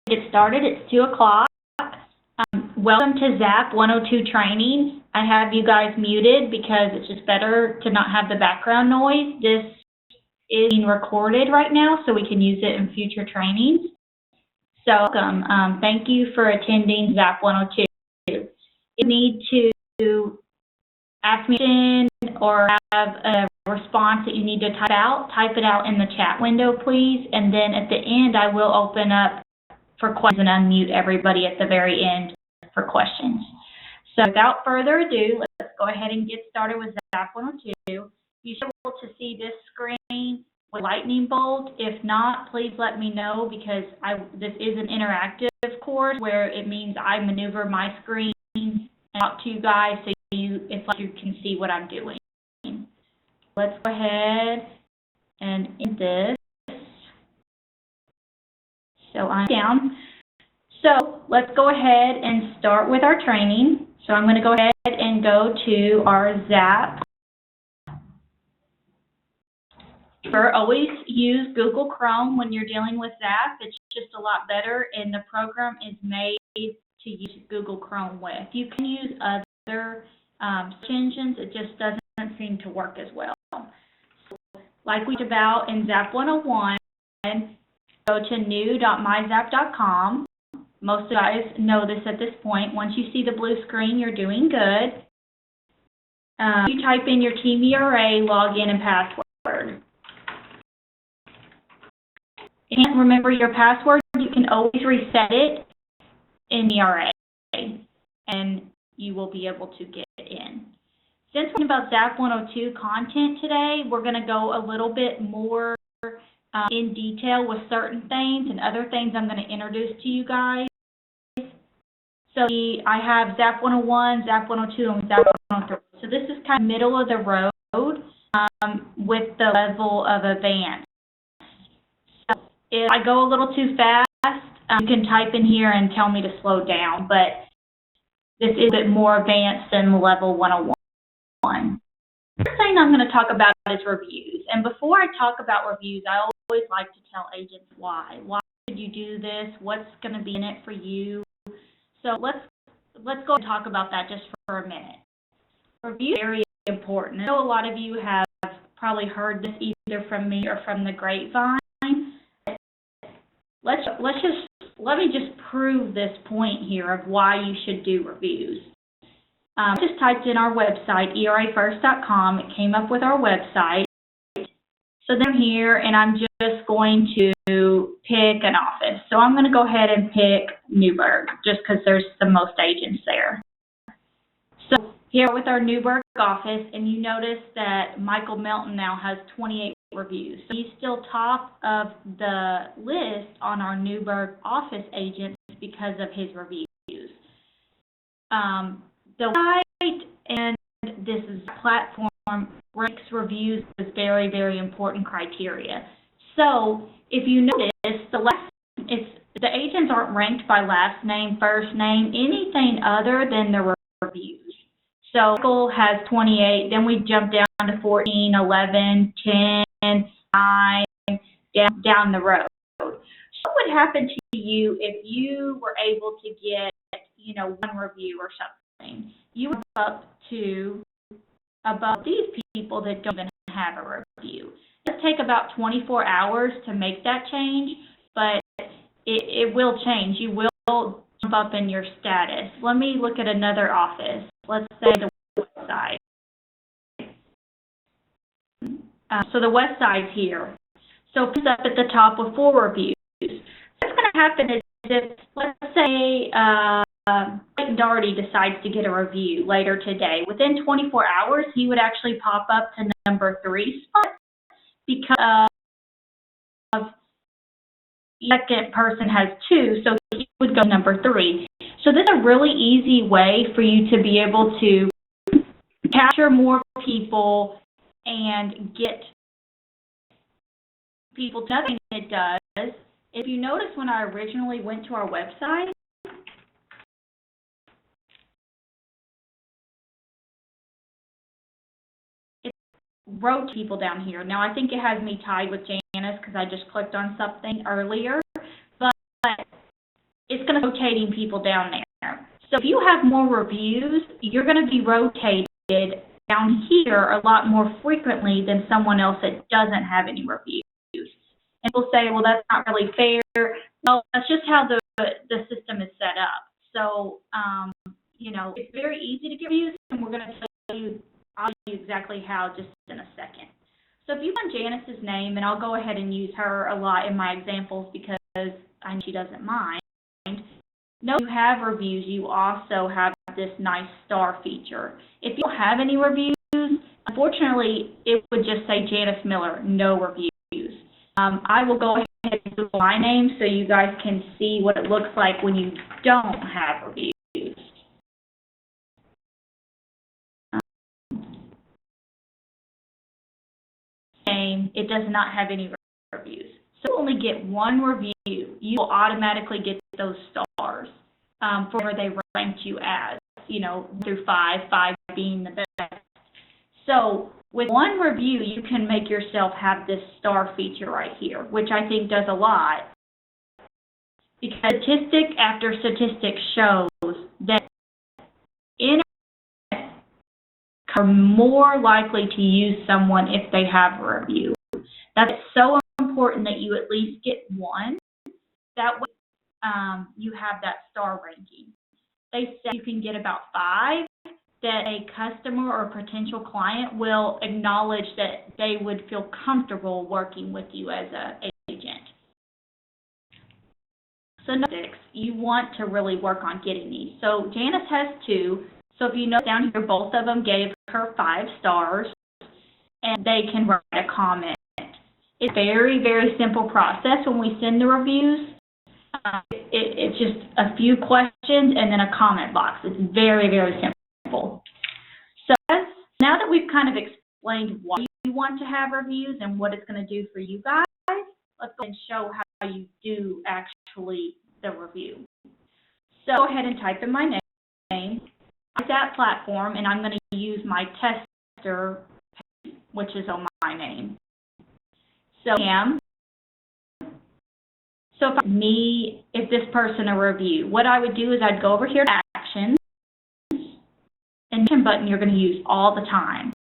get started. It's 2 o'clock. Welcome to Zap 102 training. I have you guys muted because it's just better to not have the background noise. This is being recorded right now, so we can use it in future trainings. So welcome. Thank you for attending Zap 102. If you need to ask me a question or have a response that you need to type it out in the chat window, please. And then at the end, I will open up for questions and unmute everybody at the very end for questions. So without further ado, let's go ahead and get started with Zap 102. You should be able to see this screen with lightning bolt. If not, please let me know, because this is an interactive course where it means I maneuver my screen and out to you guys so it's like you can see what I'm doing. Let's go ahead and end this. So I'm down. So let's go ahead and start with our training. So I'm going to go ahead and go to our Zap. Always use Google Chrome when you're dealing with Zap. It's just a lot better, and the program is made to use Google Chrome with. You can use other search engines. It just doesn't seem to work as well. So, like we talked about in Zap 101, go to new.myzap.com. Most of you guys know this at this point. Once you see the blue screen, you're doing good. You type in your Team ERA, login, and password. If you can't remember your password, you can always reset it in ERA, and you will be able to get in. Since we're talking about Zap 102 content today, we're going to go a little bit more in detail with certain things, and other things I'm going to introduce to you guys. So I have Zap 101, Zap 102, and Zap 103. So this is kind of middle of the road with the level of advanced. So if I go a little too fast, you can type in here and tell me to slow down, but this is a bit more advanced than level 101. The first thing I'm going to talk about is reviews. And before I talk about reviews, I always like to tell agents why. Why should you do this? What's going to be in it for you? So let's go and talk about that just for a minute. Reviews are very important. I know a lot of you have probably heard this either from me or from the grapevine. Let me just prove this point here of why you should do reviews. I just typed in our website, erafirst.com. It came up with our website. So then I'm here, and I'm just going to pick an office. So I'm going to go ahead and pick Newburgh, just because there's the most agents there. So here with our Newburgh office, and you notice that Michael Melton now has 28 reviews. So he's still top of the list on our Newburgh office agents because of his reviews. The website and this platform ranks reviews as very, very important criteria. So if you notice, the agents aren't ranked by last name, first name, anything other than the reviews. So Michael has 28, then we jump down to 14, 11, 10, 9, down the road. So what would happen to you if you were able to get, one review or something? You would up to above these people that don't even have a review. It'll take about 24 hours to make that change, but it will change. You will jump up in your status. Let me look at another office. Let's say the west side. So the west side's here. So it's up at the top with 4 reviews. What's going to happen is if, let's say, Clayton Doherty decides to get a review later today, within 24 hours, he would actually pop up to number 3 spot because of the second person has 2, so he would go number 3. So this is a really easy way for you to be able to capture more people and get people to nothing it does. If you notice, when I originally went to our website, it wrote people down here. Now I think it has me tied with Janice because I just clicked on something earlier, but it's going to be rotating people down there. So if you have more reviews, you're going to be rotated down here a lot more frequently than someone else that doesn't have any reviews. And we'll say, well, that's not really fair. Well, that's just how the system is set up. So, you know, it's very easy to get reviews, and we're going to tell you, I'll tell you exactly how just in a second. So if you want Janice's name, and I'll go ahead and use her a lot in my examples because I know she doesn't mind. Note you have reviews, you also have this nice star feature. If you don't have any reviews, unfortunately, it would just say Janice Miller, no reviews. I will go ahead and Google my name so you guys can see what it looks like when you don't have reviews. It does not have any reviews. So you only get one review. You will automatically get those stars for where they ranked you as, you know, through 5 being the best. So with one review, you can make yourself have this star feature right here, which I think does a lot. Because statistic after statistic shows that internet are more likely to use someone if they have a review. That's so important that you at least get one. That way you have that star ranking. They say you can get about 5 that a customer or potential client will acknowledge that they would feel comfortable working with you as an agent. So you want to really work on getting these. So Janice has 2. So if you note down here, both of them gave her 5 stars, and they can write a comment. It's a very, very simple process when we send the reviews. It's just a few questions and then a comment box. It's very, very simple. So now that we've kind of explained why you want to have reviews and what it's going to do for you guys, let's go and show how you do actually the review. So go ahead and type in my name. I'm that platform, and I'm going to use my tester, which is on my name. So if this person a review, what I would do is I'd go over here to Actions, and the button you're going to use all the time.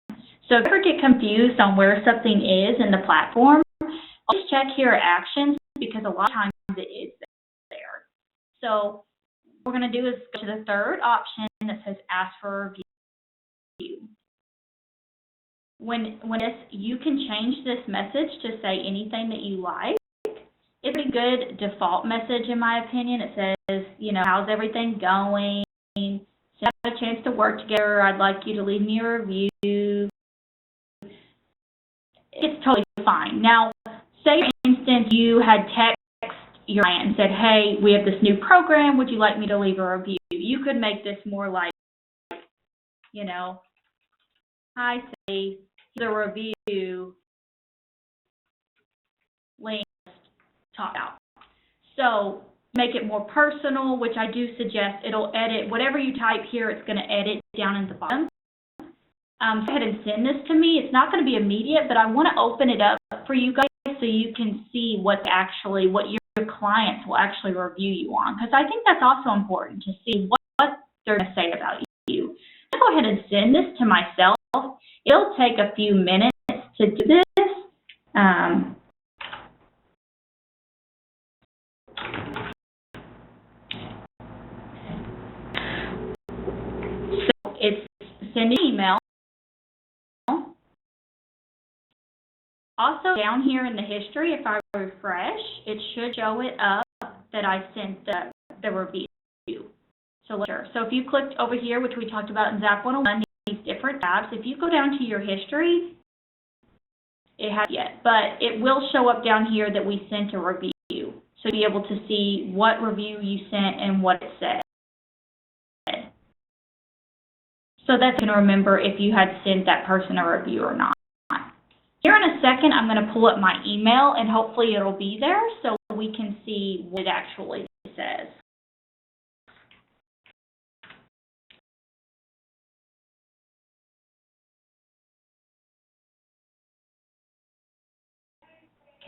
So if you ever get confused on where something is in the platform, I'll just check here at Actions, because a lot of times it is there. So what we're going to do is go to the third option that says Ask for a Review. When you can change this message to say anything that you like. It's a good default message in my opinion. It says, you know, how's everything going? So have a chance to work together. I'd like you to leave me a review. It's totally fine. Now, say for instance you had texted your client and said, hey, we have this new program. Would you like me to leave a review? You could make this more like, you know, hi, say the review link talk out. So make it more personal, which I do suggest. It'll edit whatever you type here. It's going to edit down in the bottom. Go ahead and send this to me. It's not going to be immediate, but I want to open it up for you guys so you can see what your clients will actually review you on, because I think that's also important to see what they're going to say about you. I'll go ahead and send this to myself. It'll take a few minutes to do this. So it's sending an email. Also, down here in the history, if I refresh, it should show it up that I sent the review. So if you clicked over here, which we talked about in Zap 101, these different tabs, if you go down to your history, it hasn't yet, but it will show up down here that we sent a review. So you'll be able to see what review you sent and what it said. So that's going to remember if you had sent that person a review or not. Here in a second, I'm going to pull up my email, and hopefully it'll be there so we can see what it actually says.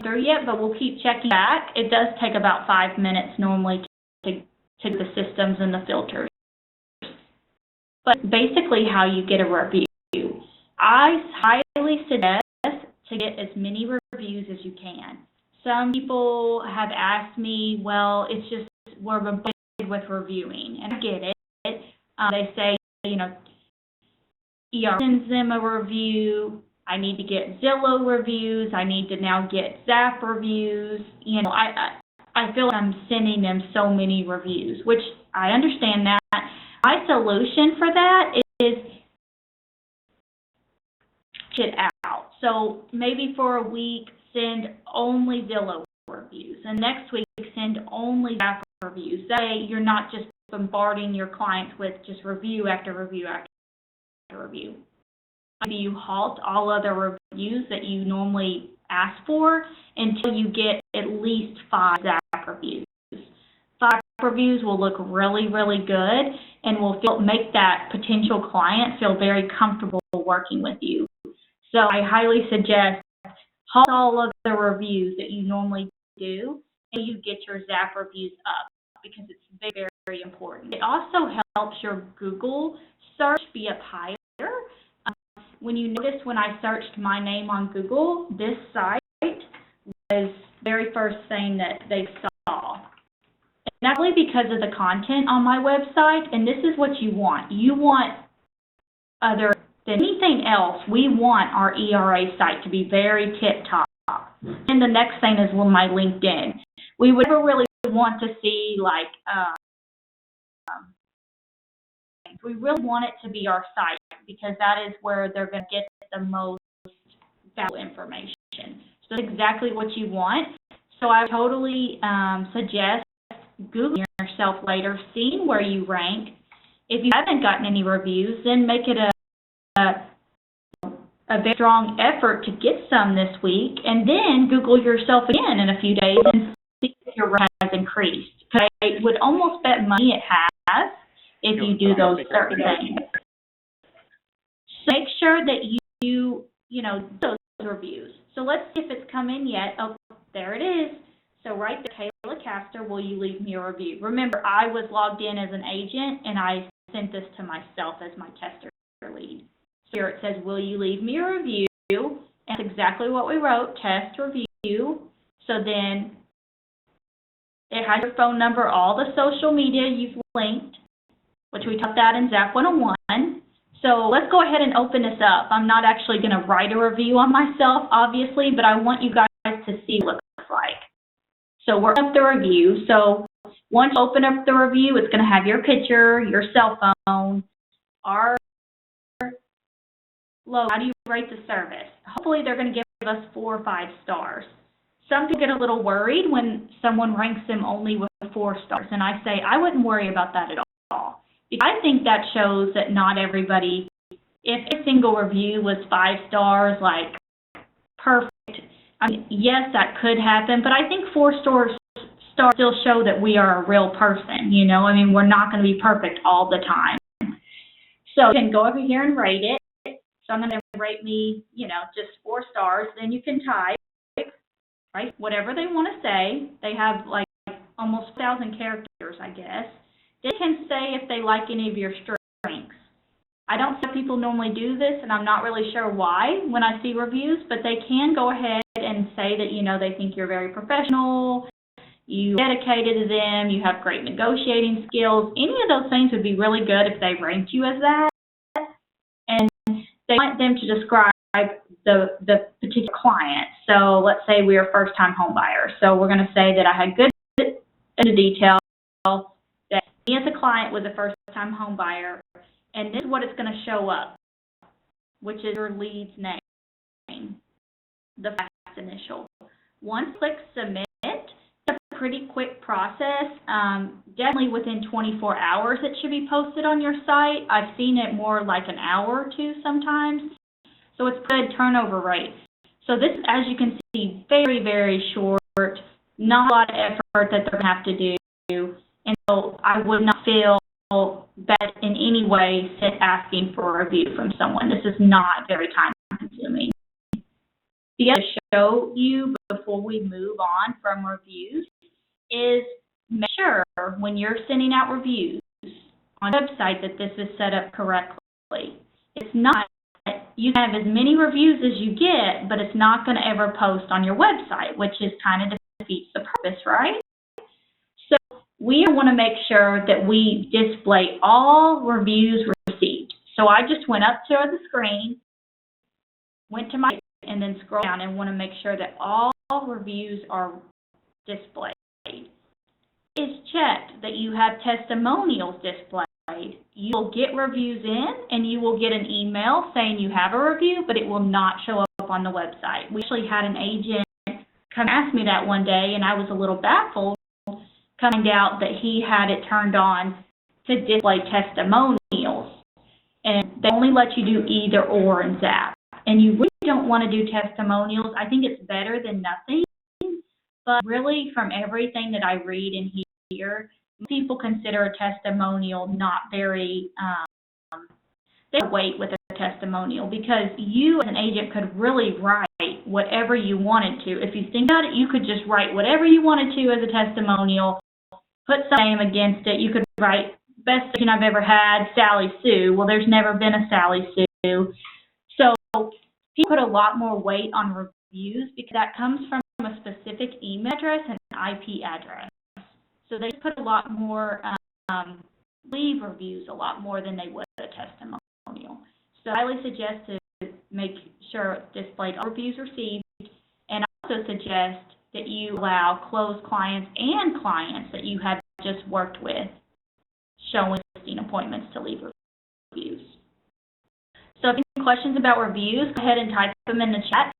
There yet, but we'll keep checking back. It does take about 5 minutes normally to the systems and the filters. But basically how you get a review. I highly suggest to get as many reviews as you can. Some people have asked me, well, it's just we're big with reviewing, and I get it. They say, ER sends them a review. I need to get Zillow reviews. I need to now get Zap reviews. I feel like I'm sending them so many reviews, which I understand that. My solution for that is it out. So maybe for a week, send only Zillow reviews, and next week send only Zap reviews. That way you're not just bombarding your clients with just review after review after review. Maybe you halt all other reviews that you normally ask for until you get at least 5 Zap reviews. 5 reviews will look really, really good and will make that potential client feel very comfortable working with you. So I highly suggest halt all of the reviews that you normally do and you get your Zap reviews up, because it's very, very important. It also helps your Google search be up higher. When you notice when I searched my name on Google, this site was the very first thing that they saw. And not only because of the content on my website, and this is what you want. You want, other than anything else, we want our ERA site to be very tip-top. And the next thing is my LinkedIn. We would never really want to see we really want it to be our site, because that is where they're going to get the most valuable information. So that's exactly what you want. So I totally suggest Googling yourself later, seeing where you rank. If you haven't gotten any reviews, then make it a very strong effort to get some this week, and then Google yourself again in a few days and see if your rank has increased. Because I would almost bet money it has if you do those certain things. So make sure that you those reviews. So let's see if it's come in yet. Oh, there it is. So right there, Kayla Castor, will you leave me a review? Remember, I was logged in as an agent, and I sent this to myself as my tester lead. So here it says, will you leave me a review? And that's exactly what we wrote, test review. So then it has your phone number, all the social media you've linked, which we taught that in Zap 101. So let's go ahead and open this up. I'm not actually going to write a review on myself, obviously, but I want you guys to see what it looks like. So we're up the review. So once you open up the review, it's going to have your picture, your cell phone, our logo. How do you rate the service? Hopefully they're going to give us 4 or 5 stars. Some people get a little worried when someone ranks them only with 4 stars, and I say I wouldn't worry about that at all. I think that shows that not everybody, if a single review was 5 stars, like perfect, I mean, yes, that could happen, but I think 4 stars still show that we are a real person, I mean, we're not going to be perfect all the time. So you can go over here and rate it. So I'm going to rate me, just 4 stars. Then you can type, right, whatever they want to say. They have like almost 1,000 characters, I guess. They can say if they like any of your strengths. I don't see people normally do this, and I'm not really sure why when I see reviews, but they can go ahead and say that, they think you're very professional, you're dedicated to them, you have great negotiating skills. Any of those things would be really good if they ranked you as that. And they want them to describe the particular client. So let's say we're a first-time home buyer. So we're going to say that I had good detail, that me as a client was a first-time home buyer, and this is what it's going to show up, which is your lead's name, the last initial. Once you click submit, it's a pretty quick process. Definitely within 24 hours it should be posted on your site. I've seen it more like an hour or 2 sometimes. So it's good turnover rate. So this, as you can see, very, very short, not a lot of effort that they're going to have to do. And so I would not feel bad in any way asking for a review from someone. This is not very time consuming. The other to show you before we move on from reviews is make sure when you're sending out reviews on the website that this is set up correctly. It's not, you can have as many reviews as you get, but it's not going to ever post on your website, which is kind of defeats the purpose, right? So we want to make sure that we display all reviews received. So I just went up to the screen, went to my, and then scroll down and want to make sure that all reviews are displayed. It's checked that you have testimonials displayed. You will get reviews in and you will get an email saying you have a review, but it will not show up on the website. We actually had an agent come ask me that one day, and I was a little baffled, find out that he had it turned on to display testimonials. And they only let you do either or in Zap. And you really don't want to do testimonials. I think it's better than nothing. But really, from everything that I read and hear, people consider a testimonial not very, they weight with a testimonial, because you as an agent could really write whatever you wanted to. If you think about it, you could just write whatever you wanted to as a testimonial, put some name against it. You could write, best agent I've ever had, Sally Sue. Well, there's never been a Sally Sue. So people put a lot more weight on reviews because that comes from a specific email address and IP address. So they put a lot more, leave reviews a lot more than they would a testimonial. So I highly suggest to make sure it's displayed all reviews received, and also suggest that you allow closed clients and clients that you have just worked with showing listing appointments to leave reviews. So if you have any questions about reviews, go ahead and type them in the chat.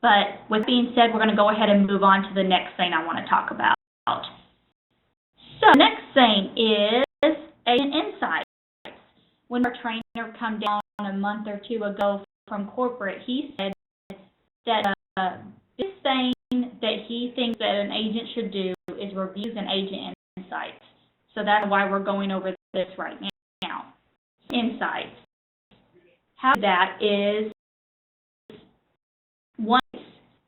But with being said, we're going to go ahead and move on to the next thing I want to talk about. So the next thing is agent insights. When our trainer come down a month or two ago from corporate, he said that this thing that he thinks that an agent should do is reviews and agent insights. So that's why we're going over this right now. Insights. How that is, one,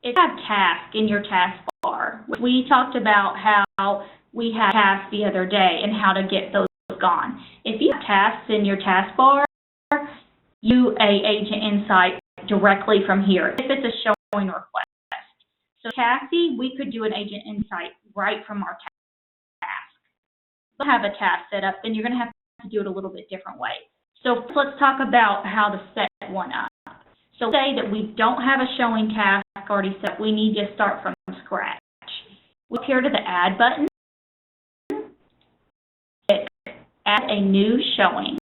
it's a task in your task bar. We talked about how we had tasks the other day and how to get those gone. If you have tasks in your task bar, you agent insight directly from here if it's a showing request. So Cassie, we could do an agent insight right from our task. We'll have a task set up, then you're going to have to do it a little bit different way. So let's talk about how to set one up. So say that we don't have a showing task already set. We need to start from scratch. We'll go here to the Add button. Click Add a new showing.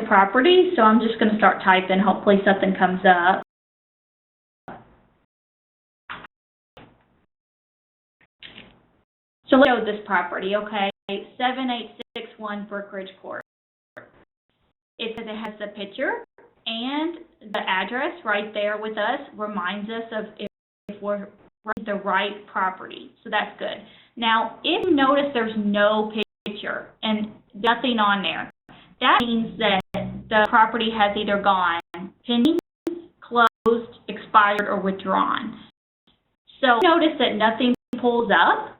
Property, so I'm just going to start typing. Hopefully something comes up. So let's show this property, okay? 7861 Brookridge Court. It says it has the picture, and the address right there with us reminds us of if we're the right property. So that's good. Now, if you notice there's no picture and nothing on there, that means that the property has either gone pending, closed, expired, or withdrawn. So notice that nothing pulls up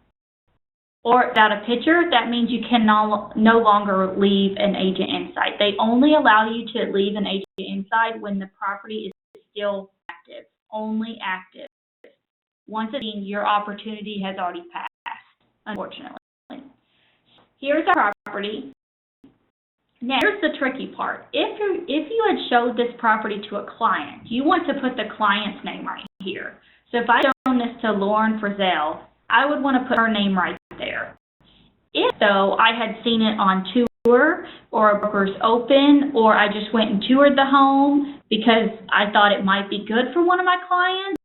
or without a picture, that means you can no longer leave an agent insight. They only allow you to leave an agent insight when the property is still active, only active. Once again, your opportunity has already passed, unfortunately. Here's our property. Now, here's the tricky part. If you had showed this property to a client, you want to put the client's name right here. So if I shown this to Lauren Frizzell, I would want to put her name right there. If, though, I had seen it on tour or a broker's open, or I just went and toured the home because I thought it might be good for one of my clients,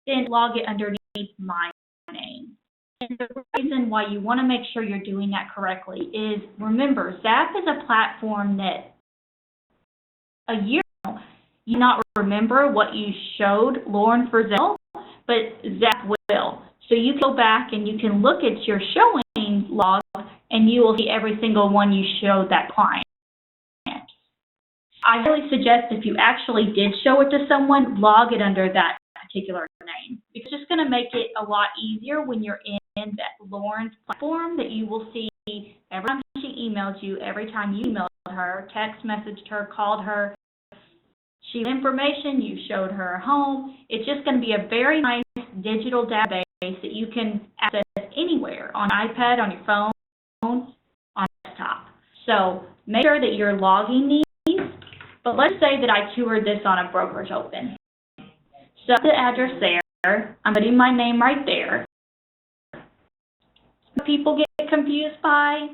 then log it underneath my name. And the reason why you want to make sure you're doing that correctly is, remember, Zap is a platform that a year ago, you not remember what you showed Lauren Frizzell, but Zap will. So you can go back and you can look at your showing log and you will see every single one you showed that client. I highly suggest if you actually did show it to someone, log it under that particular name. It's just going to make it a lot easier when you're in that Lauren's platform, that you will see every time she emailed you, every time you emailed her, text messaged her, called her, she had information, you showed her a home. It's just going to be a very nice digital database that you can access anywhere, on iPad, on your phone, on desktop. So make sure that you're logging these. But let's say that I toured this on a broker's open. So the address there, I'm putting my name right there. People get confused by,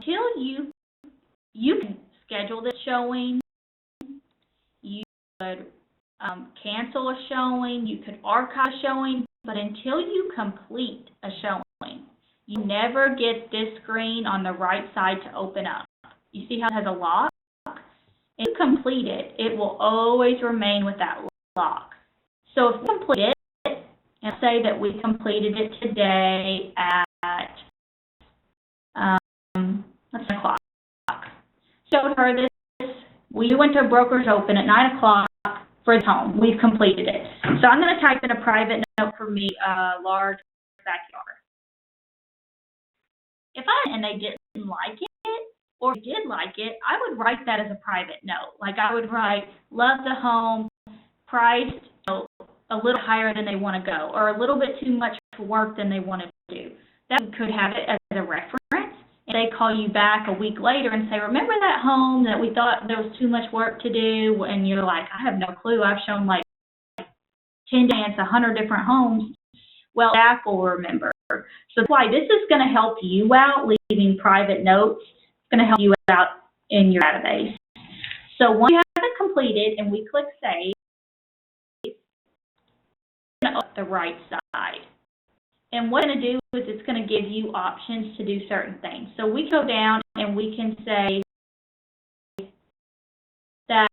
till you can schedule this showing, you could cancel a showing, you could archive a showing, but until you complete a showing, you never get this screen on the right side to open up. You see how it has a lock? If you complete it, it will always remain with that lock. So if you complete it, and say that we completed it today at 10 o'clock. Showed her this. We went to Broker's Open at 9 o'clock for his home. We've completed it. So I'm going to type in a private note for me, large backyard. If and they didn't like it, or did like it, I would write that as a private note. Like I would write, love the home, priced a little higher than they want to go, or a little bit too much work than they want to do. That could have it as a reference, and they call you back a week later and say, remember that home that we thought there was too much work to do? And you're like, I have no clue. I've shown like 10 clients, 100 different homes. Well, Jack will remember. So that's why this is going to help you out, leaving private notes. It's going to help you out in your database. So once you have it completed and we click save, it's going to open the right side. And what it's going to do is it's going to give you options to do certain things. So we go down and we can say that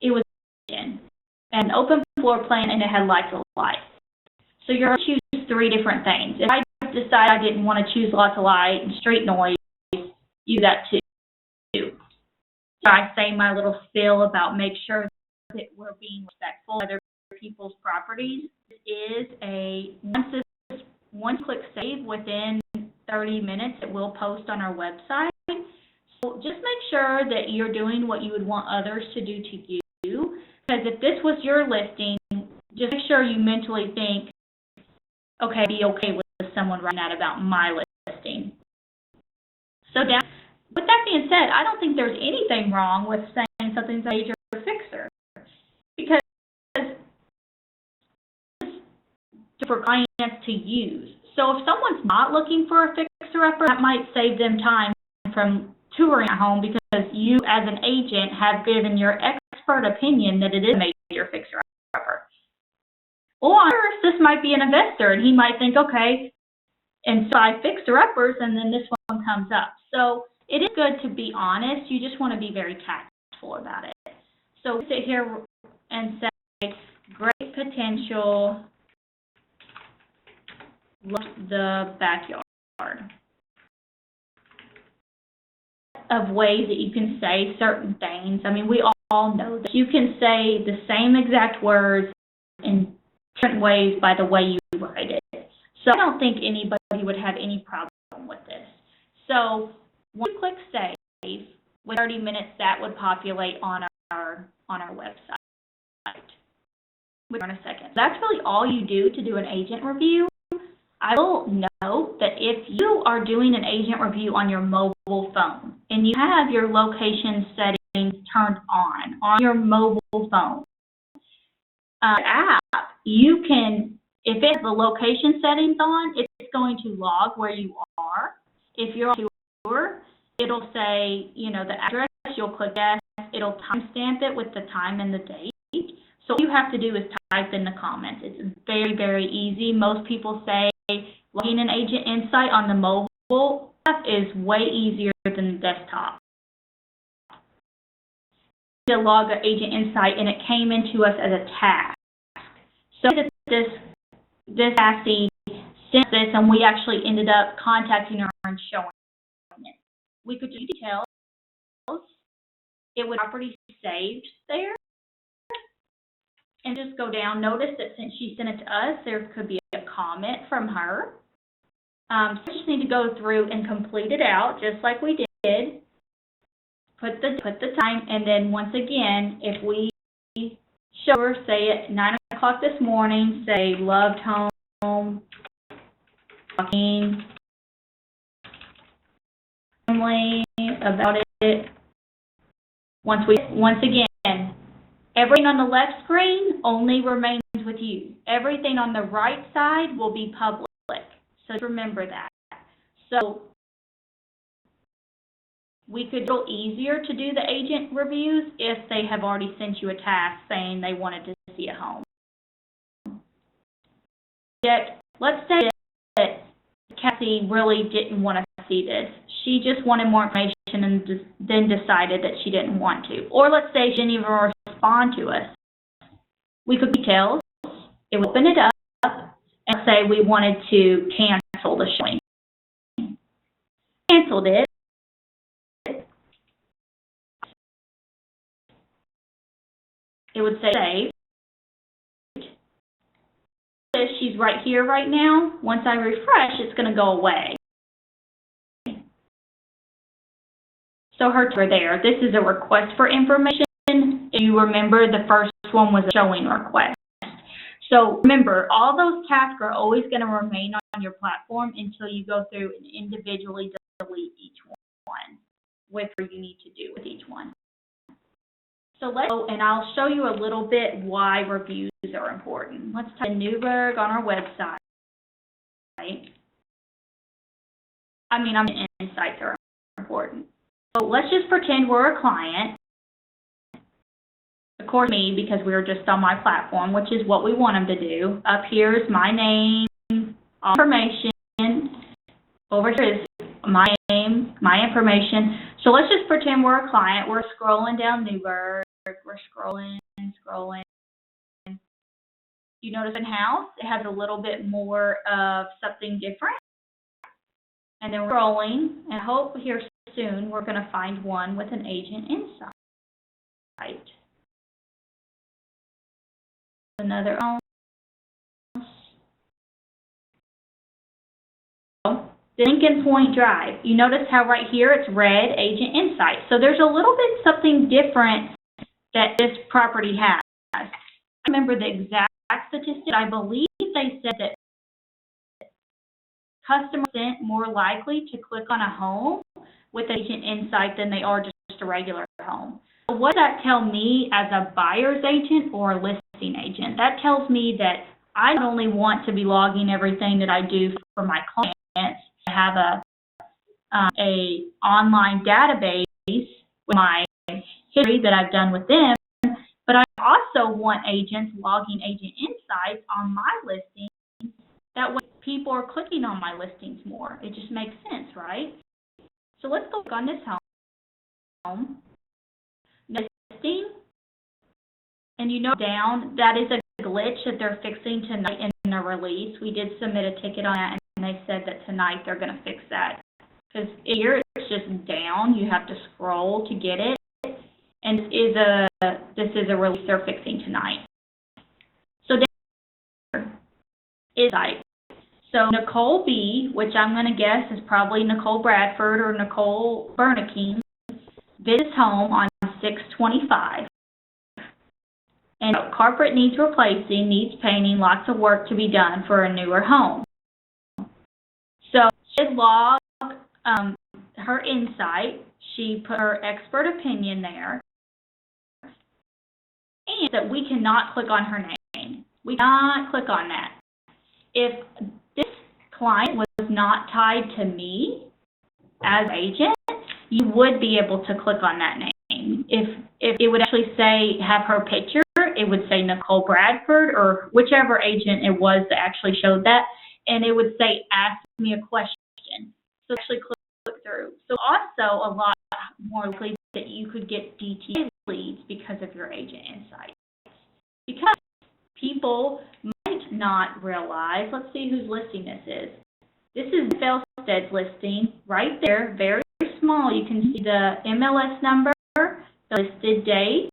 it was an open floor plan and it had lots of light. So you're going to choose 3 different things. If I decide I didn't want to choose lots of light and street noise, you do that too. So I say my little spiel about make sure that we're being respectful of other people's properties. This is a once click save, within 30 minutes it will post on our website. So just make sure that you're doing what you would want others to do to you. Because if this was your listing, just make sure you mentally think, okay, be okay with someone writing that about my listing. So with that being said, I don't think there's anything wrong with saying something's a major fixer, because for clients to use. So if someone's not looking for a fixer-upper, that might save them time from touring a home, because you as an agent have given your expert opinion that it is a major fixer-upper. Or this might be an investor, and he might think, okay, and so I fixer-uppers, and then this one comes up. So it is good to be honest. You just want to be very tactful about it. So we sit here and say, great potential, the backyard. Of ways that you can say certain things. I mean, we all know that you can say the same exact words in different ways by the way you write it. So I don't think anybody would have any problem with this. So once you click save, with 30 minutes that would populate on our website. We're in a second. That's really all you do to do an agent review. I will note that if you are doing an agent review on your mobile phone and you have your location settings turned on your mobile phone app, you can, if it has the location settings on, it's going to log where you are. If you're on tour, it'll say, the address, you'll click that, it'll timestamp it with the time and the date. So all you have to do is type in the comments. It's very, very easy. Most people say logging an Agent Insight on the mobile app is way easier than the desktop. To log an Agent Insight, and it came into us as a task. So this Cassie sent this, and we actually ended up contacting her and showing it. We could do details. It would be property saved there, and just just go down. Notice that since she sent it to us, there could be a comment from her. So we just need to go through and complete it out, just like we did. Put the time, and then once again, if we show her, say at 9 o'clock this morning, say loved home, talking family about it. Once again, everything on the left screen only remains with you. Everything on the right side will be public. So remember that. So we could go easier to do the agent reviews if they have already sent you a task saying they wanted to see a home. Yet, let's say that Cassie really didn't want to see this. She just wanted more information and then decided that she didn't want to. Or let's say she didn't even respond to us. We could details. It would open it up and say we wanted to cancel the showing. Canceled it. It would say save. She's right here right now. Once I refresh, it's going to go away. So her are there. This is a request for information. If you remember, the first one was a showing request. So remember, all those tasks are always going to remain on your platform until you go through and individually delete each one, whatever you need to do with each one. So let's go, and I'll show you a little bit why reviews are important. Let's type in Newberg on our website. Insights are important. So let's just pretend we're a client. Of course, me, because we were just on my platform, which is what we want them to do. Up here is my name, all information. Over here is my name, my information. So let's just pretend we're a client. We're scrolling down Newberg. We're scrolling. You notice in house, it has a little bit more of something different. And then we're scrolling, and I hope here soon we're going to find one with an agent insight. Another house. Lincoln Point Drive. You notice how right here it's red, agent insight. So there's a little bit something different that this property has. I remember the exact statistic. I believe they said that customers are more likely to click on a home with agent insight than they are just a regular home. So what does that tell me as a buyer's agent or a listing agent? That tells me that I not only want to be logging everything that I do for my clients, I have a online database with my history that I've done with them, but I also want agents logging agent insights on my listings. That way people are clicking on my listings more. It just makes sense, right? So let's go on this home. Listing. And you know down, that is a glitch that they're fixing tonight in the release. We did submit a ticket on that, and they said that tonight they're going to fix that. Because here it's just down. You have to scroll to get it. And this is a release they're fixing tonight. So there is site. So Nicole B, which I'm going to guess is probably Nicole Bradford or Nicole Berniking, this home on 625. And carpet needs replacing, needs painting, lots of work to be done for a newer home. So she logged her insight. She put her expert opinion there. And that we cannot click on her name. We cannot click on that. If this client was not tied to me as agent, you would be able to click on that name. If it would actually say, have her picture, it would say Nicole Bradford or whichever agent it was that actually showed that, and it would say, ask me a question. So actually click through. So also a lot more likely that you could get DTA leads because of your agent insights. Because people might not realize, let's see whose listing this is. This is Felstead's listing right there, very small. You can see the MLS number, the listed date,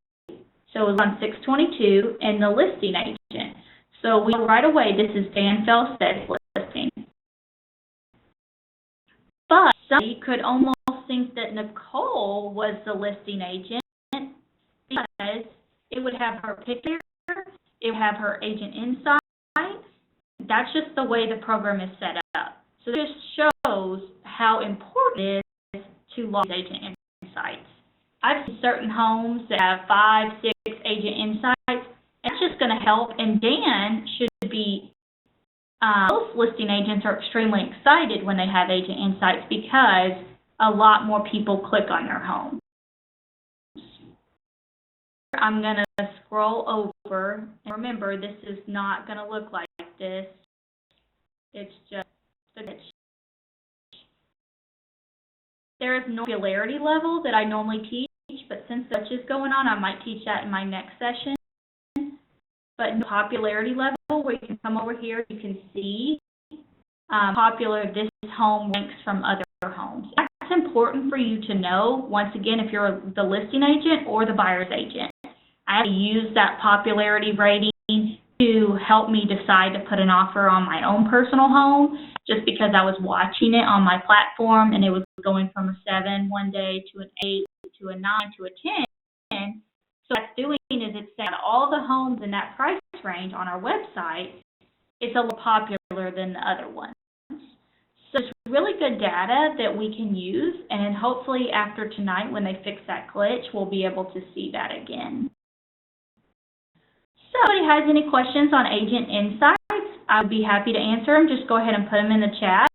So it was on 622 and the listing agent. So we know right away this is Dan Felstead's listing. But somebody could almost think that Nicole was the listing agent because it would have her picture, it would have her agent insight. That's just the way the program is set up. So this shows how important it is to log agent insights. I've seen certain homes that have 5, 6 agent insights. That's just going to help, and Dan should be, most listing agents are extremely excited when they have agent insights because a lot more people click on their home. I'm going to scroll over, and remember, this is not going to look like this. It's just the pitch. There is no popularity level that I normally teach, but since such is going on, I might teach that in my next session. But no popularity level, where you can come over here, you can see popular this home ranks from other homes. That's important for you to know, once again, if you're the listing agent or the buyer's agent. I have to use that popularity rating to help me decide to put an offer on my own personal home, just because I was watching it on my platform and it was going from a 7 one day to an 8 to a 9 to a 10. So what it's doing is it's saying all the homes in that price range on our website, it's a little popular than the other ones. So it's really good data that we can use, and then hopefully after tonight when they fix that glitch, we'll be able to see that again. So if anybody has any questions on agent insights, I would be happy to answer them. Just go ahead and put them in the chat.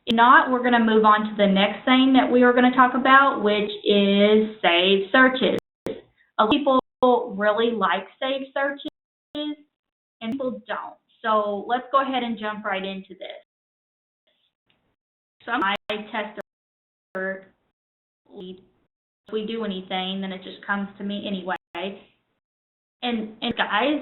If not, we're going to move on to the next thing that we are going to talk about, which is saved searches. A lot of people really like saved searches, and people don't. So let's go ahead and jump right into this. So I test the lead. If we do anything, then it just comes to me anyway. And guys,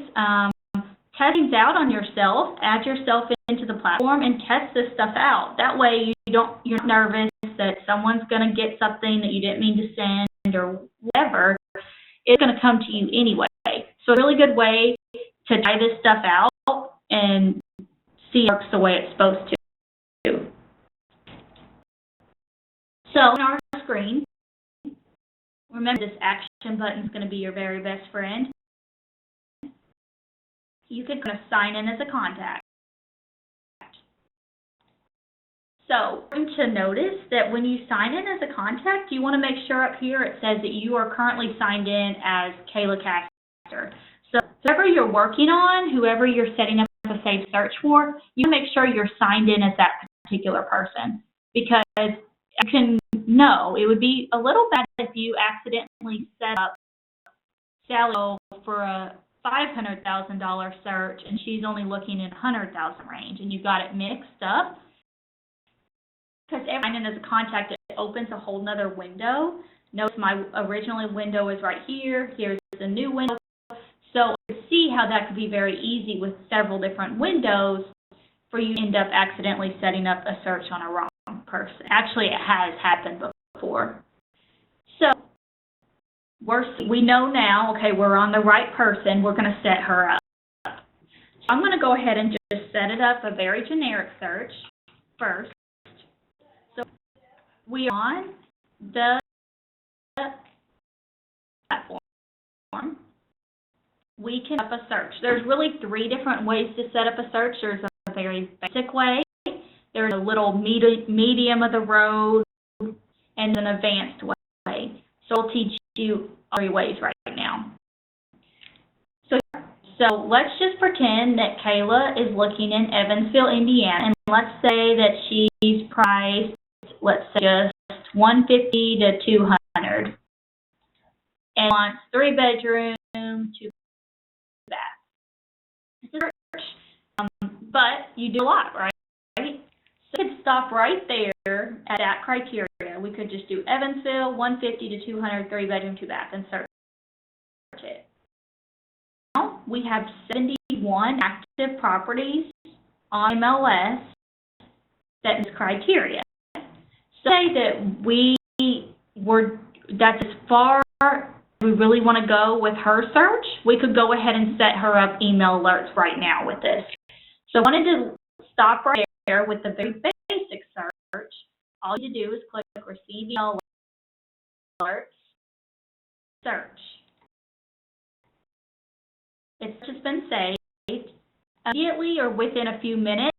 test things out on yourself, add yourself into the platform, and test this stuff out. That way you're not nervous that someone's going to get something that you didn't mean to send or whatever. It's going to come to you anyway. So a really good way to try this stuff out and see if it works the way it's supposed to. So on our screen, remember this action button is going to be your very best friend. You can kind of sign in as a contact. So important to notice that when you sign in as a contact, you want to make sure up here it says that you are currently signed in as Kayla Caster. So whoever you're working on, whoever you're setting up a saved search for, you can make sure you're signed in as that particular person, because you can know it would be a little bad if you accidentally set up Sally for a $500,000 search and she's only looking in $100,000 range, and you got it mixed up. Because every sign in as a contact, it opens a whole nother window. Notice my original window is right here. Here's the new window. So see how that could be very easy with several different windows for you to end up accidentally setting up a search on a wrong person. Actually, it has happened before. So we know now, okay, we're on the right person. We're going to set her up. So I'm going to go ahead and just set it up a very generic search first. So we are on the platform. We can set up a search. There's really 3 different ways to set up a search. There's a very basic way. There's a little medium of the road, and an advanced way. So I'll teach you 3 ways right now. So let's just pretend that Kayla is looking in Evansville, Indiana, and let's say that she's priced, let's say, just $150 to $200, and wants 3 bedroom, 2 bath. It's a search, but you do a lot, right? So we could stop right there at that criteria. We could just do Evansville, 150 to 200, 3 bedroom, 2 bath, and search it. Now we have 71 active properties on MLS that is criteria. Say that that's as far we really want to go with her search, we could go ahead and set her up email alerts right now with this. So I wanted to stop right there with the very basic search. All you do is click Receive Email Alerts, Search. It's just been saved. Immediately or within a few minutes,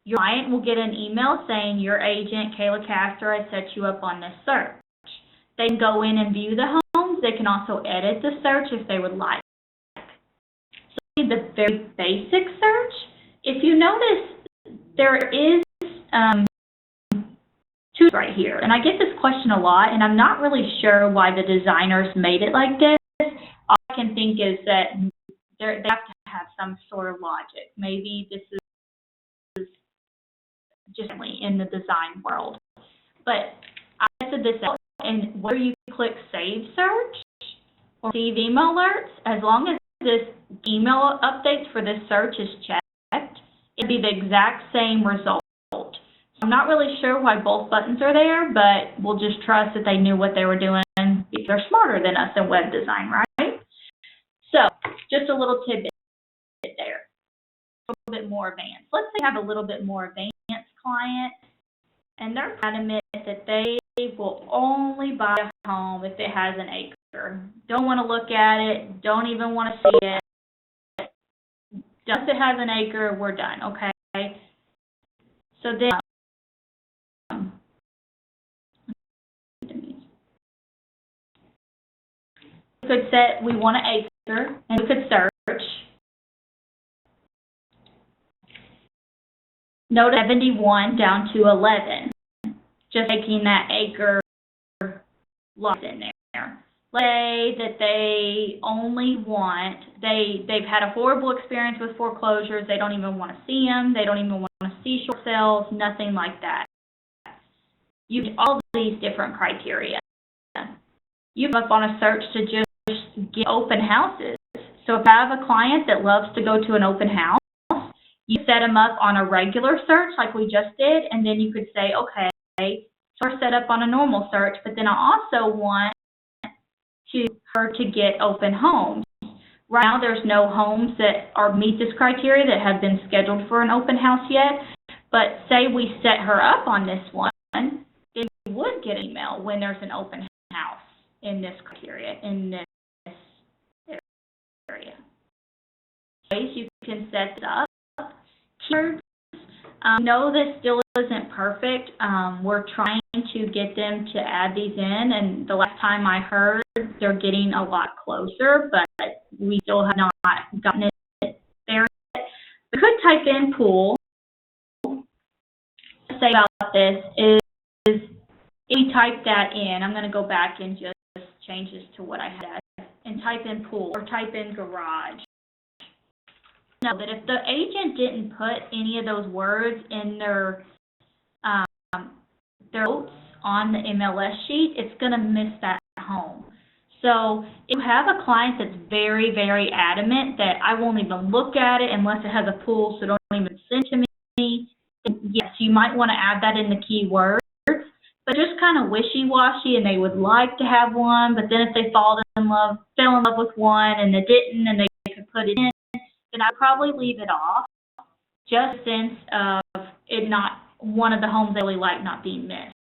your client will get an email saying your agent, Kayla Castor, has set you up on this search. They can go in and view the homes. They can also edit the search if they would like. So the very basic search, if you notice, there is two right here. And I get this question a lot, and I'm not really sure why the designers made it like this. All I can think is that they have to have some sort of logic. Maybe this is just in the design world. But I said this out, and whether you click Save Search or Receive Email Alerts, as long as this email updates for this search is checked, it'll be the exact same result. I'm not really sure why both buttons are there, but we'll just trust that they knew what they were doing. They're smarter than us in web design, right? So, just a little tidbit there. A little bit more advanced. Let's say you have a little bit more advanced client, and they're adamant that they will only buy a home if it has an acre. Don't want to look at it. Don't even want to see it. Just if it has an acre, we're done, okay? So then, we could set, we want an acre, and we could search. Note 71 down to 11, just making that acre locked in there. Let's say that they only want, they've had a horrible experience with foreclosures, they don't even want to see them, they don't even want to see short sales, nothing like that. You get all these different criteria. You come up on a search to just get open houses. So if I have a client that loves to go to an open house, you set them up on a regular search like we just did, and then you could say, okay, so we're set up on a normal search, but then I also want her to get open homes. Right now there's no homes that meet this criteria that have been scheduled for an open house yet, but say we set her up on this one, then you would get an email when there's an open house in this criteria, in this area. Ways you can set this up. Keywords. No, this still isn't perfect. We're trying to get them to add these in, and the last time I heard, they're getting a lot closer, but we still have not gotten it there yet. We could type in pool. Say about this is if you type that in, I'm going to go back and just change this to what I had, and type in pool or type in garage. Know that if the agent didn't put any of those words in their notes on the MLS sheet, it's going to miss that home. So if you have a client that's very, very adamant that I won't even look at it unless it has a pool, so don't even send to me, yes, you might want to add that in the keywords, but just kind of wishy-washy, and they would like to have one, but then if they fell in love with one and they didn't, and they could put it in, then I'd probably leave it off, just since of it not one of the homes they really like not being missed.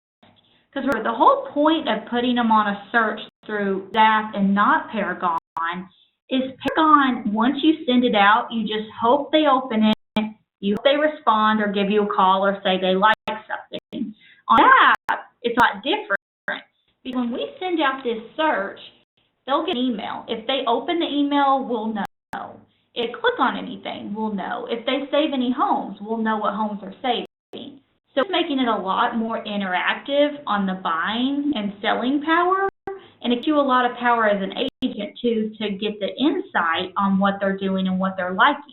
Because the whole point of putting them on a search through Zap and not Paragon is Paragon, once you send it out, you just hope they open it, you hope they respond or give you a call or say they like something. On Zap, it's a lot different, because when we send out this search, they'll get an email. If they open the email, we'll know. If they click on anything, we'll know. If they save any homes, we'll know what homes are saving. So it's making it a lot more interactive on the buying and selling power, and it gives you a lot of power as an agent too to get the insight on what they're doing and what they're liking.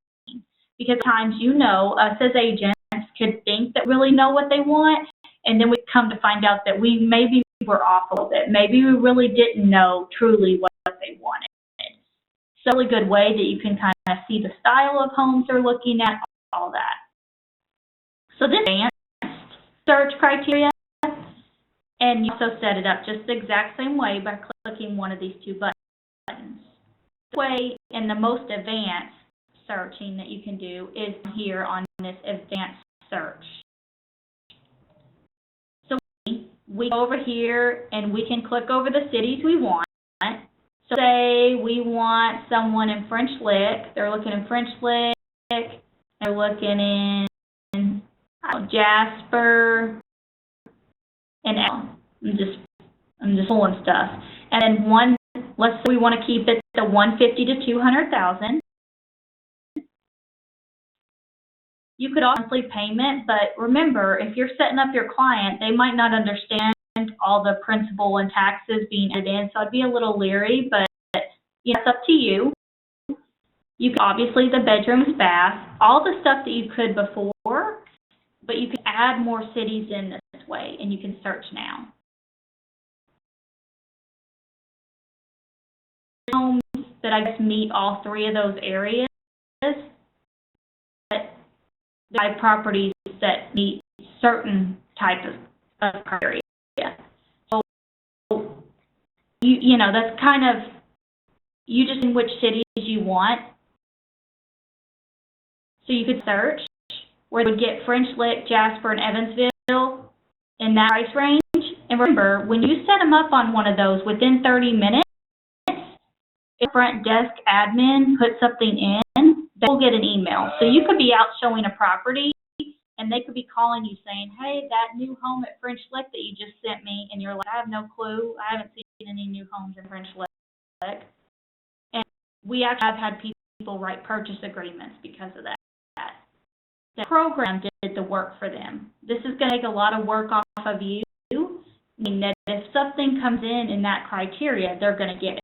Because at times, us as agents could think that really know what they want, and then we come to find out that maybe we're off a little bit. Maybe we really didn't know truly what they wanted. It's a really good way that you can kind of see the style of homes they're looking at, all that. So this advanced search criteria, and you also set it up just the exact same way by clicking one of these two buttons. way and the most advanced searching that you can do is here on this advanced search. So we go over here and we can click over the cities we want. So say we want someone in French Lick. They're looking in French Lick. They're looking in Jasper and L. I'm just pulling stuff. And then let's say we want to keep it to 150 to 200,000. You could also monthly payment, but remember, if you're setting up your client, they might not understand all the principal and taxes being added in, so I'd be a little leery, but it's up to you. You can, obviously, the bedrooms, bath, all the stuff that you could before, but you can add more cities in this way, and you can search now. Homes that I guess meet all three of those areas, but there are properties that meet certain type of criteria. So you know, that's kind of, you just in which cities you want. So you could search where you would get French Lick, Jasper, and Evansville in that price range. And remember, when you set them up on one of those, within 30 minutes, if front desk admin puts something in, they will get an email. So you could be out showing a property, and they could be calling you saying, hey, that new home at French Lick that you just sent me, and you're like, I have no clue. I haven't seen any new homes in French Lick. And we actually have had people write purchase agreements because of that. The program did the work for them. This is going to take a lot of work off of you. I mean, that if something comes in that criteria, they're going to get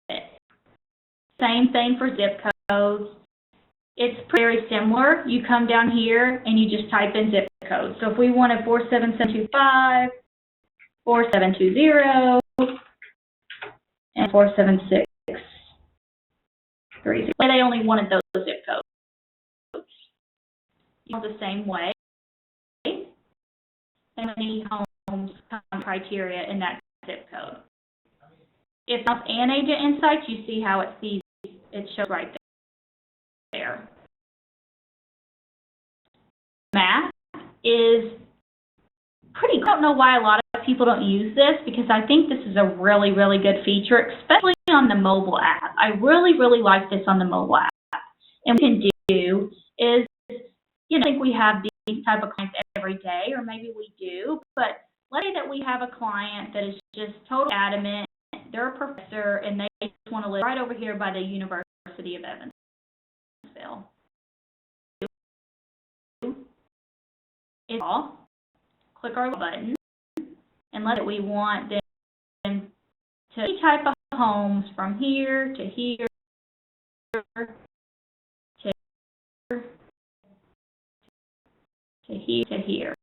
it. Same thing for zip codes. It's very similar. You come down here and you just type in zip code. So if we wanted 47725, 4720, and 47630. They only wanted those zip codes. The same way, and many homes come criteria in that zip code. If it's an agent insights, you see how it shows right there. Math is pretty. I don't know why a lot of people don't use this, because I think this is a really, really good feature, especially on the mobile app. I really, really like this on the mobile app. And what we can do is, you know, I think we have these type of clients every day, or maybe we do, but let's say that we have a client that is just totally adamant, they're a professor, and they just want to live right over here by the University of Evansville. It's all. Click our button, and let's say we want them to any type of homes from here to here to here to here.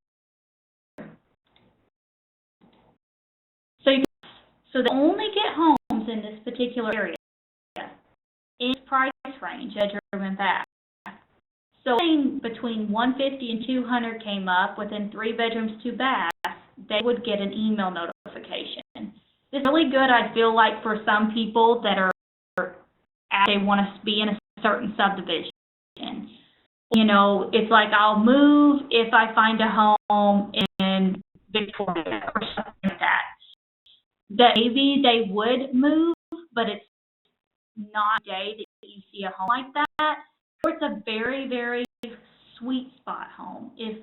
So they only get homes in this particular area in price range, bedroom and bath. So between 150 and 200 came up within 3 bedrooms, 2 baths, they would get an email notification. This is really good, I feel like, for some people that they want to be in a certain subdivision. You know, it's like I'll move if I find a home in Victoria or something like that. That maybe they would move, but it's not a day that you see a home like that. Or it's a very, very sweet spot home. If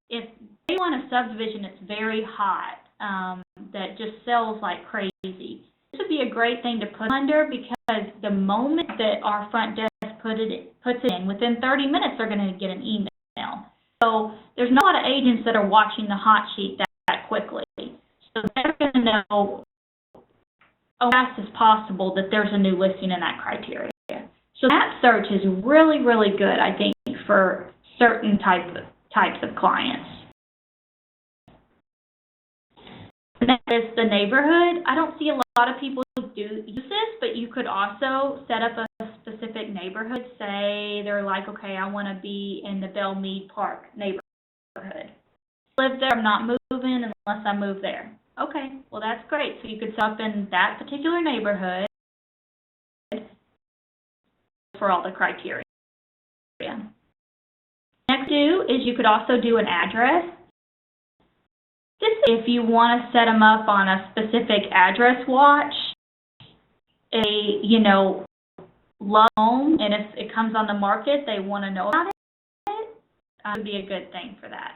they want a subdivision that's very hot, that just sells like crazy, this would be a great thing to put under, because the moment that our front desk puts it in, within 30 minutes they're going to get an email. So there's not a lot of agents that are watching the hot sheet that quickly. So they're going to know as fast as possible that there's a new listing in that criteria. So that search is really, really good, I think, for certain types of clients. And that is the neighborhood. I don't see a lot of people do use this, but you could also set up a specific neighborhood. Say they're like, okay, I want to be in the Belle Meade Park neighborhood. Live there, I'm not moving unless I move there. Okay, well that's great. So you could set up in that particular neighborhood, for all the criteria. Next is you could also do an address. This is if you want to set them up on a specific address watch, love home, and if it comes on the market, they want to know about it. Would be a good thing for that.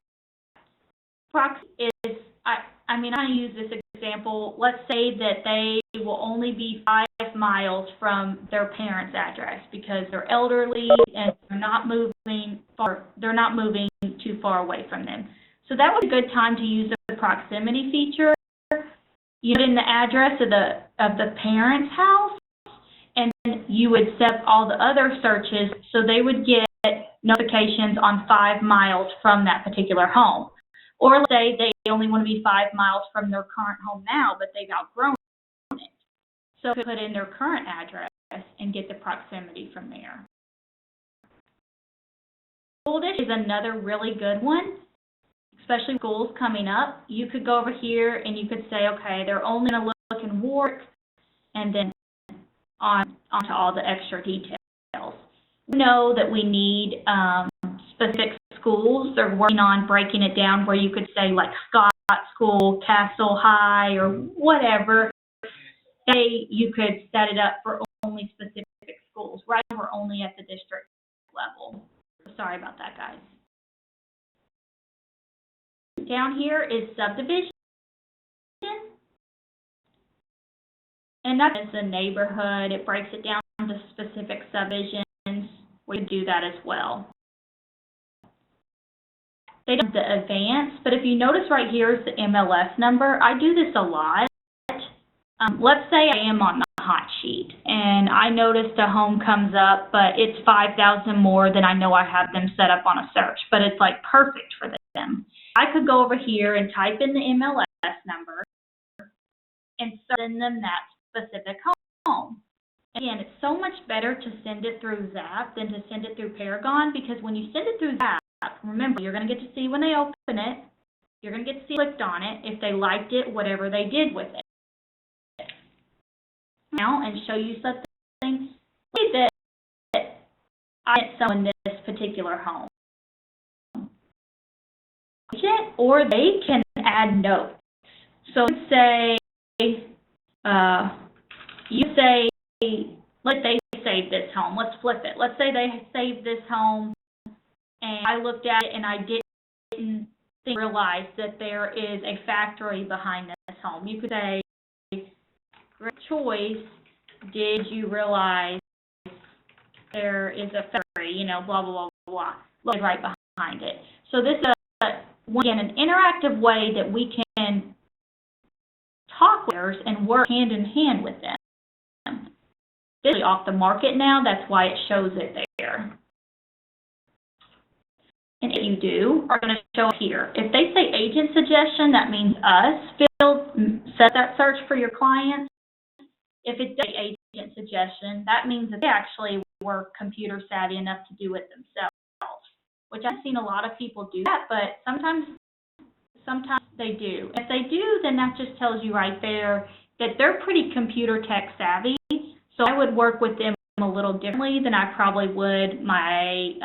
Proxy is, I'm going to use this example. Let's say that they will only be 5 miles from their parents' address because they're elderly and they're not moving too far away from them. So that was a good time to use the proximity feature. You put in the address of the parents' house, and you would set up all the other searches so they would get notifications on 5 miles from that particular home. Or let's say they only want to be 5 miles from their current home now, but they've outgrown it. So they put in their current address and get the proximity from there. School dish is another really good one, especially schools coming up. You could go over here and you could say, okay, they're only going to look in Warwick, and then on to all the extra details. We know that we need specific schools. They're working on breaking it down where you could say like Scott School, Castle High, or whatever. You could set it up for only specific schools. Right now we're only at the district level. Sorry about that, guys. Down here is subdivision. And that is a neighborhood. It breaks it down to specific subdivisions. We can do that as well. They don't have the advanced, but if you notice right here is the MLS number. I do this a lot. Let's say I am on the hot sheet and I noticed a home comes up, but it's 5,000 more than I know I have them set up on a search, but it's like perfect for them. I could go over here and type in the MLS number and send them that specific home. Again, it's so much better to send it through Zap than to send it through Paragon, because when you send it through Zap, remember, you're going to get to see when they open it, you're going to get to see clicked on it, if they liked it, whatever they did with it. Now, and show you something that I get someone this particular home. Or they can add notes. So say, let's say they save this home. Let's flip it. Let's say they saved this home, and I looked at it and I didn't realize that there is a factory behind this home. You could say, great choice, did you realize there is a factory, blah, blah, blah, blah, look right behind it. So this is, again, an interactive way that we can talk with others and work hand in hand with them. This is off the market now, that's why it shows it there. And if you do, are going to show here. If they say agent suggestion, that means us. Set that search for your clients. If it's agent suggestion, that means that they actually were computer savvy enough to do it themselves, which I've seen a lot of people do that, but sometimes they do. If they do, then that just tells you right there that they're pretty computer tech savvy. So I would work with them a little differently than I probably would my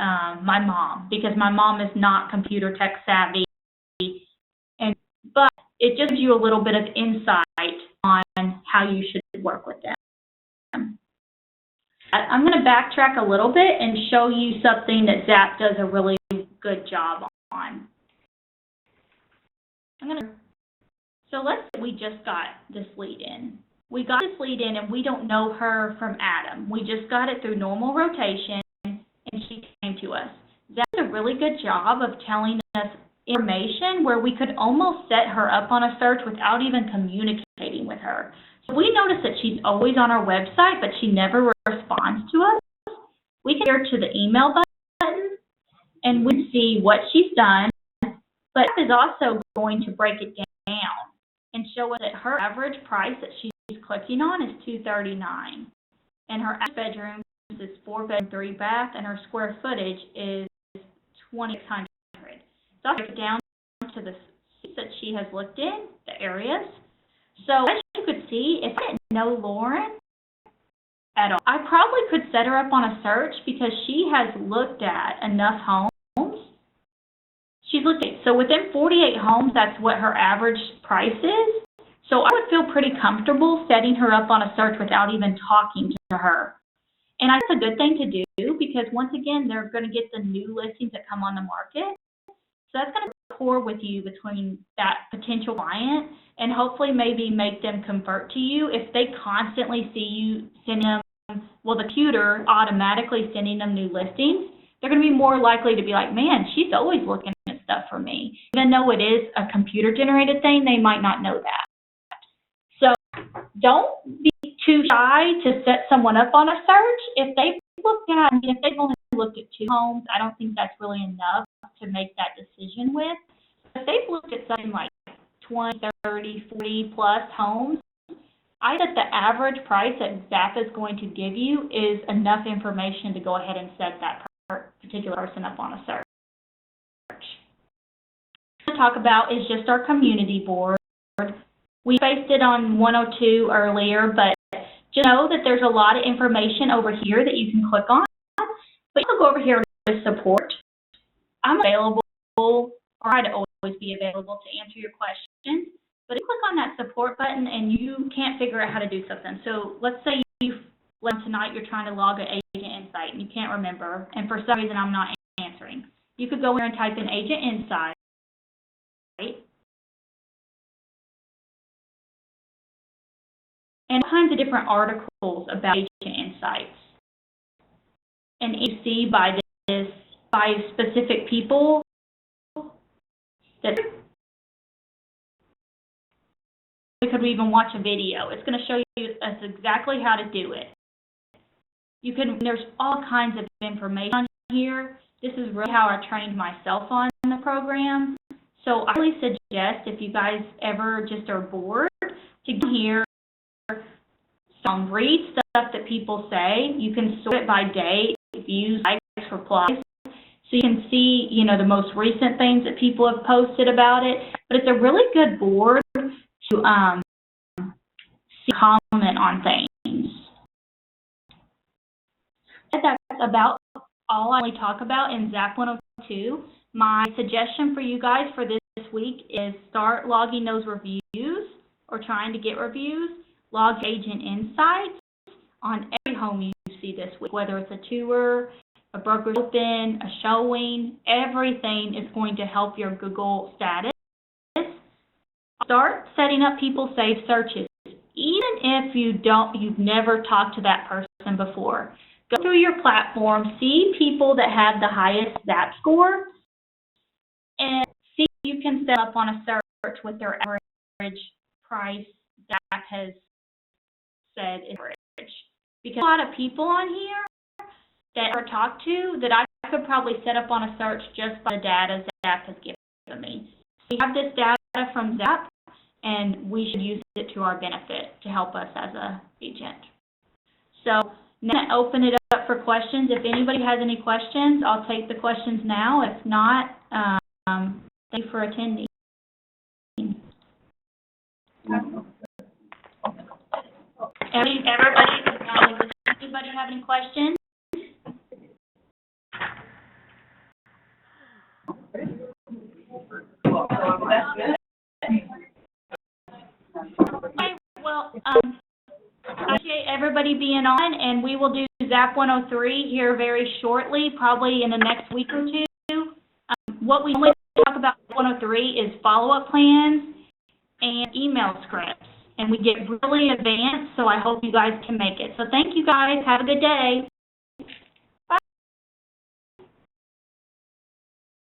mom, because my mom is not computer tech savvy, but it just gives you a little bit of insight on how you should work with them. I'm going to backtrack a little bit and show you something that Zap does a really good job on. So let's say we just got this lead in. We got this lead in and we don't know her from Adam. We just got it through normal rotation and she came to us. Zap does a really good job of telling us information where we could almost set her up on a search without even communicating with her. So we notice that she's always on our website, but she never responds to us. We can go to the email button and we see what she's done, but it is also going to break it down and show us that her average price that she's clicking on is $239, and her bedroom is 4-bedroom, 3-bath, and her square footage is 2,600. So I'll break it down to the seats that she has looked in, the areas. So as you could see, if I didn't know Lauren, at all. I probably could set her up on a search because she has looked at enough homes. She's looked at, so within 48 homes, that's what her average price is. So I would feel pretty comfortable setting her up on a search without even talking to her. And that's a good thing to do because once again, they're going to get the new listings that come on the market. So that's going to rapport with you between that potential client and hopefully maybe make them convert to you. If they constantly see you sending them, well, the computer automatically sending them new listings, they're going to be more likely to be like, man, she's always looking at stuff for me. Even though it is a computer-generated thing, they might not know that. So don't be too shy to set someone up on a search. If they've only looked at 2 homes, I don't think that's really enough to make that decision with. If they've looked at something like 20, 30, 40 plus homes, I bet the average price that Zap is going to give you is enough information to go ahead and set that particular person up on a search. What to talk about is just our community board. We based it on 102 earlier, but just know that there's a lot of information over here that you can click on. But you can go over here to support. I'm available, or try to always be available to answer your questions. But if you click on that support button and you can't figure out how to do something. So let's say tonight you're trying to log an Agent Insight and you can't remember, and for some reason I'm not answering. You could go in and type in Agent Insight. And all kinds of different articles about Agent Insights. And you see by specific people that we could even watch a video. It's going to show you us exactly how to do it. There's all kinds of information on here. This is really how I trained myself on the program. So I really suggest if you guys ever just are bored to get here, read stuff that people say. You can sort it by date, views, likes, replies. So you can see, the most recent things that people have posted about it. But it's a really good board to comment on things. That's about all I really talk about in Zap 102. My suggestion for you guys for this week is start logging those reviews or trying to get reviews. Log Agent Insights on every home you see this week, whether it's a tour, a broker's open, a showing. Everything is going to help your Google status. Start setting up people save searches, even if you've never talked to that person before. Go through your platform, see people that have the highest Zap score, and see if you can set up on a search with their average price Zap has said is average. Because a lot of people on here that are talked to that I could probably set up on a search just by the data Zap has given me. So we have this data from Zap, and we should use it to our benefit to help us as an agent. So now I'm going to open it up for questions. If anybody has any questions, I'll take the questions now. If not, thank you for attending. Anybody have any questions? Okay, well, I appreciate everybody being on, and we will do Zap 103 here very shortly, probably in the next week or two. What we only talk about 103 is follow-up plans and email scripts. And we get really advanced, so I hope you guys can make it. So thank you guys. Have a good day.